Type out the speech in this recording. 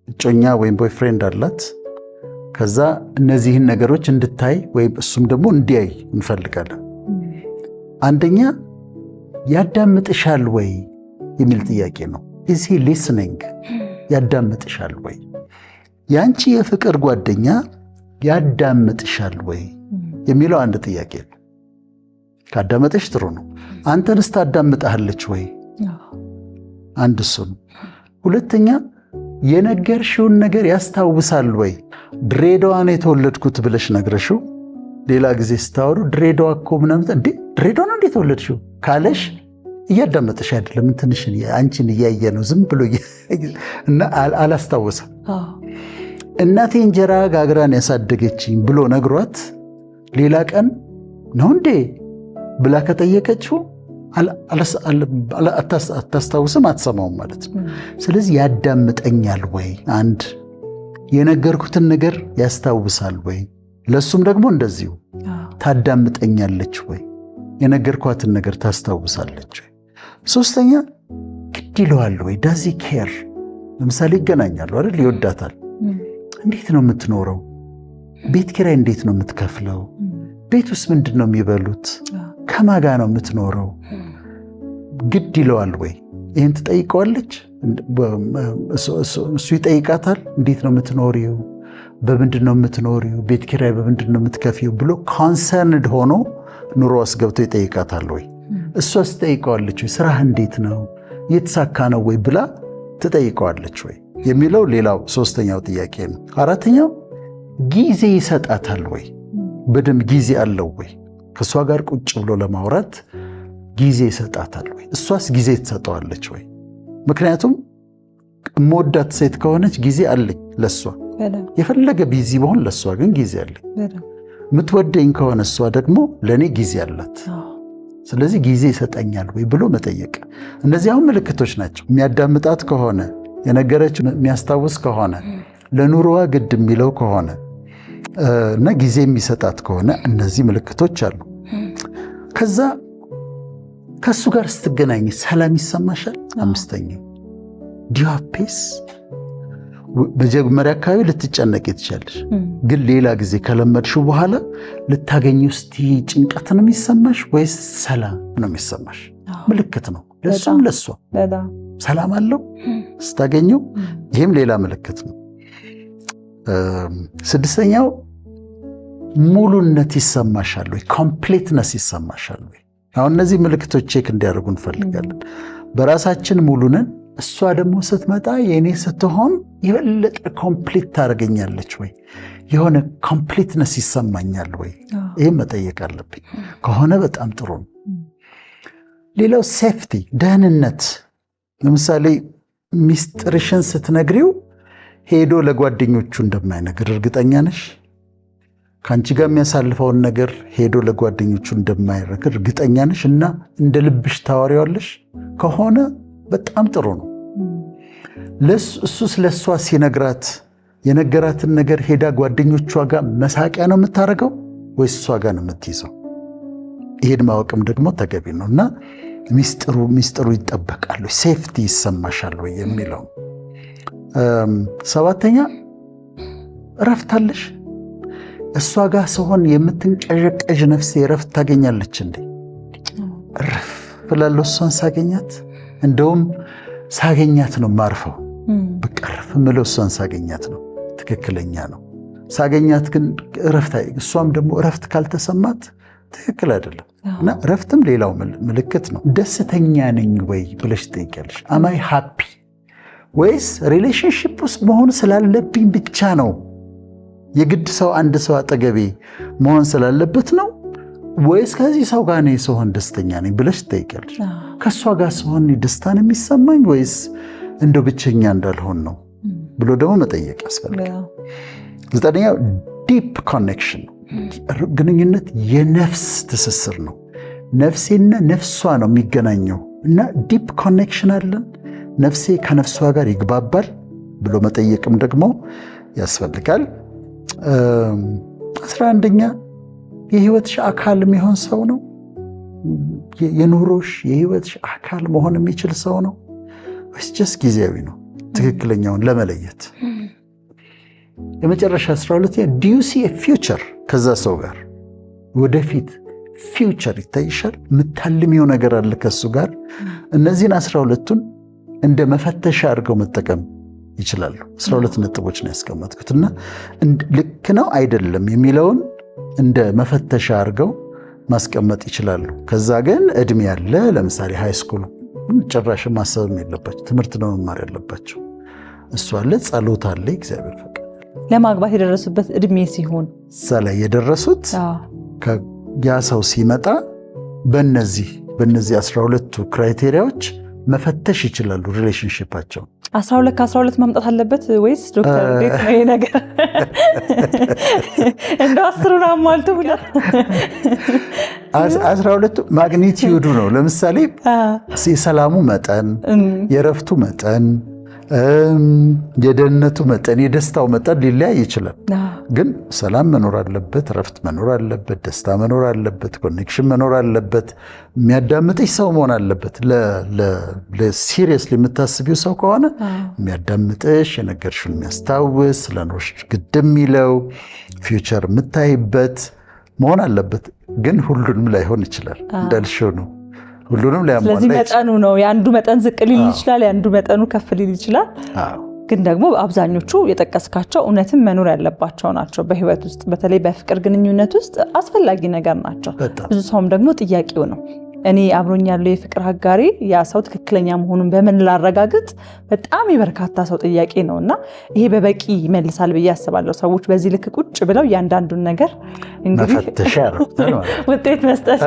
እጮኛ ወይም ቦይፍሬንድ አላት። ከዛ እነዚህን ነገሮች እንድታይ ወይም እሱም ደግሞ እንዲያይ እንፈልጋለን። አንደኛ ያዳምጥሻል ወይ የሚል ጥያቄ ነው። is he listening? ያዳምጥሻል ወይ? ያንቺ የፍቅር ጓደኛ ያዳምጥሻል ወይ የሚለው አንድ ጥያቄ ነው። ካዳመጠሽ ጥሩ ነው። አንተንስ ታዳምጣለች ወይ? አንድ እሱ ነው። ሁለተኛ የነገርሽውን ነገር ያስታውሳል ወይ? ድሬዳዋ ነው የተወለድኩት ብለሽ ነግረሽው ሌላ ጊዜ ስታወሩ ድሬዳዋ እኮ ምናምን እንዴ ድሬዳዋ ነው እንዴ የተወለድሽው ካለሽ እያዳመጠሽ አይደለም፣ እንትንሽን አንቺን እያየ ነው ዝም ብሎ እና አላስታወሰም። እናቴ እንጀራ ጋግራን ያሳደገችኝ ብሎ ነግሯት ሌላ ቀን ነው እንዴ ብላ ከጠየቀችው አታስታውስም፣ አትሰማውም ማለት ነው። ስለዚህ ያዳምጠኛል ወይ? አንድ የነገርኩትን ነገር ያስታውሳል ወይ? ለሱም ደግሞ እንደዚሁ ታዳምጠኛለች ወይ? የነገርኳትን ነገር ታስታውሳለች ወይ? ሶስተኛ ግድ ይለዋል ወይ? ዳዚ ኬር። ለምሳሌ ይገናኛሉ አይደል? ይወዳታል። እንዴት ነው የምትኖረው? ቤት ኪራይ እንዴት ነው የምትከፍለው? ቤት ውስጥ ምንድን ነው የሚበሉት? ከማጋ ነው የምትኖረው? ግድ ይለዋል ወይ? ይህን ትጠይቀዋለች። እሱ ይጠይቃታል። እንዴት ነው የምትኖሪው? በምንድን ነው የምትኖሪው? ቤት ኪራይ በምንድን ነው የምትከፊው ብሎ ኮንሰርንድ ሆኖ ኑሮ አስገብቶ ይጠይቃታል ወይ? እሷስ ትጠይቀዋለች ወይ? ስራህ እንዴት ነው? እየተሳካ ነው ወይ ብላ ትጠይቀዋለች ወይ የሚለው ሌላው ሶስተኛው ጥያቄ ነው። አራተኛው ጊዜ ይሰጣታል ወይ? በደንብ ጊዜ አለው ወይ? ከእሷ ጋር ቁጭ ብሎ ለማውራት ጊዜ ይሰጣታል ወይ? እሷስ ጊዜ ትሰጠዋለች ወይ? ምክንያቱም የምወዳት ሴት ከሆነች ጊዜ አለኝ ለእሷ፣ የፈለገ ቢዚ በሆን ለእሷ ግን ጊዜ አለኝ። የምትወደኝ ከሆነ እሷ ደግሞ ለእኔ ጊዜ አላት። ስለዚህ ጊዜ ይሰጠኛል ወይ ብሎ መጠየቅ። እነዚህ አሁን ምልክቶች ናቸው። የሚያዳምጣት ከሆነ የነገረች የሚያስታውስ ከሆነ ለኑሮዋ ግድ የሚለው ከሆነ እና ጊዜ የሚሰጣት ከሆነ እነዚህ ምልክቶች አሉ። ከዛ ከሱ ጋር ስትገናኝ ሰላም ይሰማሻል? አምስተኛው ዲዩ ሃቭ ፒስ። መጀመሪያ አካባቢ ልትጨነቂ ትችላለሽ፣ ግን ሌላ ጊዜ ከለመድሽው በኋላ ልታገኘው እስቲ ጭንቀት ነው የሚሰማሽ ወይስ ሰላም ነው የሚሰማሽ? ምልክት ነው። ለሱም ለሷ ሰላም አለው ስታገኘው፣ ይህም ሌላ ምልክት ነው። ስድስተኛው ሙሉነት ይሰማሻል ወይ? ኮምፕሌትነስ ይሰማሻል ወይ? አሁን እነዚህ ምልክቶች ቼክ እንዲያደርጉ እንፈልጋለን። በራሳችን ሙሉ ነን። እሷ ደግሞ ስትመጣ የእኔ ስትሆን የበለጠ ኮምፕሊት ታደርገኛለች ወይ? የሆነ ኮምፕሊትነስ ይሰማኛል ወይ? ይህም መጠየቅ አለብኝ። ከሆነ በጣም ጥሩ ነው። ሌላው ሴፍቲ፣ ደህንነት። ለምሳሌ ሚስጥርሽን ስትነግሪው ሄዶ ለጓደኞቹ እንደማይነግር እርግጠኛ ነሽ? ከአንቺ ጋር የሚያሳልፈውን ነገር ሄዶ ለጓደኞቹ እንደማይነግር እርግጠኛ ነሽ? እና እንደ ልብሽ ታወሪዋለሽ? ከሆነ በጣም ጥሩ ነው። እሱ ስለሷ ሲነግራት የነገራትን ነገር ሄዳ ጓደኞቿ ጋር መሳቂያ ነው የምታደርገው ወይስ እሷ ጋር ነው የምትይዘው? ይሄን ማወቅም ደግሞ ተገቢ ነው። እና ሚስጥሩ ይጠበቃል ወይ? ሴፍቲ ይሰማሻል ወይ የሚለው። ሰባተኛ እረፍት አለሽ? እሷ ጋር ስሆን የምትንቀዠቀዥ ነፍሴ እረፍት ታገኛለች እንዴ? እረፍ ብላለሁ እሷን ሳገኛት። እንደውም ሳገኛት ነው ማርፈው። በቃ እረፍ ምለው እሷን ሳገኛት ነው። ትክክለኛ ነው። ሳገኛት ግን እረፍት፣ እሷም ደግሞ እረፍት ካልተሰማት ትክክል አይደለም። እና እረፍትም ሌላው ምልክት ነው። ደስተኛ ነኝ ወይ ብለሽ ትጠይቂያለሽ። አማይ ሃፒ? ወይስ ሪሌሽንሽፕ ውስጥ መሆን ስላለብኝ ብቻ ነው? የግድ ሰው አንድ ሰው አጠገቤ መሆን ስላለበት ነው? ወይስ ከዚህ ሰው ጋር ነው ስሆን ደስተኛ ነኝ ብለሽ ትጠይቂያለሽ። ከእሷ ጋር ስሆን ደስታን የሚሰማኝ ወይስ እንደው ብቸኛ እንዳልሆን ነው ብሎ ደግሞ መጠየቅ ያስፈልጋል። ዘጠነኛው ዲፕ ኮኔክሽን ነው። ግንኙነት የነፍስ ትስስር ነው። ነፍሴና ነፍሷ ነው የሚገናኘው እና ዲፕ ኮኔክሽን አለን። ነፍሴ ከነፍሷ ጋር ይግባባል ብሎ መጠየቅም ደግሞ ያስፈልጋል። 11ኛ የህይወትሽ አካል የሚሆን ሰው ነው። የኑሮሽ የህይወትሽ አካል መሆን የሚችል ሰው ነው ወይስ ጀስት ጊዜያዊ ነው? ትክክለኛውን ለመለየት የመጨረሻ 12 do you see a future ከዛ ሰው ጋር ወደፊት ፊውቸር ይታይሻል የምታልሚው ነገር አለ ከሱ ጋር እነዚህን 12ቱን እንደ መፈተሻ አድርገው መጠቀም ይችላሉ 12 ነጥቦች ነው ያስቀመጥኩትና ልክ ነው አይደለም የሚለውን እንደ መፈተሻ አድርገው ማስቀመጥ ይችላሉ ከዛ ግን እድሜ ያለ ለምሳሌ ሃይ ስኩል ጭራሽ ማሰብም የለባቸው ትምህርት ነው መማር ያለባቸው እሱ አለ ጸሎት አለ እግዚአብሔር ፈቃድ ለማግባት የደረሱበት እድሜ ሲሆን ሰላይ የደረሱት ያ ሰው ሲመጣ በእነዚህ 12ቱ ክራይቴሪያዎች መፈተሽ ይችላሉ ሪሌሽንሺፓቸው 12 ከ12 ማምጣት አለበት ወይስ ዶክተር ቤት ነው ይሄ ነገር እንደው 10ን አሟልቶ ብላ 12 ማግኒቲዩዱ ነው ለምሳሌ የሰላሙ መጠን የረፍቱ መጠን የደህንነቱ መጠን የደስታው መጠን ሊለያይ ይችላል ግን ሰላም መኖር አለበት ረፍት መኖር አለበት ደስታ መኖር አለበት ኮኔክሽን መኖር አለበት የሚያዳምጥሽ ሰው መሆን አለበት ለሲሪየስሊ የምታስቢው ሰው ከሆነ የሚያዳምጥሽ የነገርሽውን የሚያስታውስ ስለኖርሽ ግድም ይለው ፊውቸር የምታይበት መሆን አለበት ግን ሁሉንም ላይሆን ይችላል እንዳልሽው ነው ሁሉንም ሊያሟላ ስለዚህ መጠኑ ነው ያንዱ መጠን ዝቅ ሊል ይችላል ያንዱ መጠኑ ከፍ ሊል ይችላል ግን ደግሞ አብዛኞቹ የጠቀስካቸው እውነትም መኖር ያለባቸው ናቸው በህይወት ውስጥ በተለይ በፍቅር ግንኙነት ውስጥ አስፈላጊ ነገር ናቸው ብዙ ሰውም ደግሞ ጥያቄው ነው እኔ አብሮኝ ያለው የፍቅር አጋሪ ያ ሰው ትክክለኛ መሆኑን በምን ላረጋግጥ በጣም የበርካታ ሰው ጥያቄ ነውና ይሄ በበቂ ይመልሳል ብዬ አስባለሁ ሰዎች በዚህ ልክ ቁጭ ብለው ያንዳንዱን ነገር እንግዲህ መፈተሻ ነው ውጤት መስጠት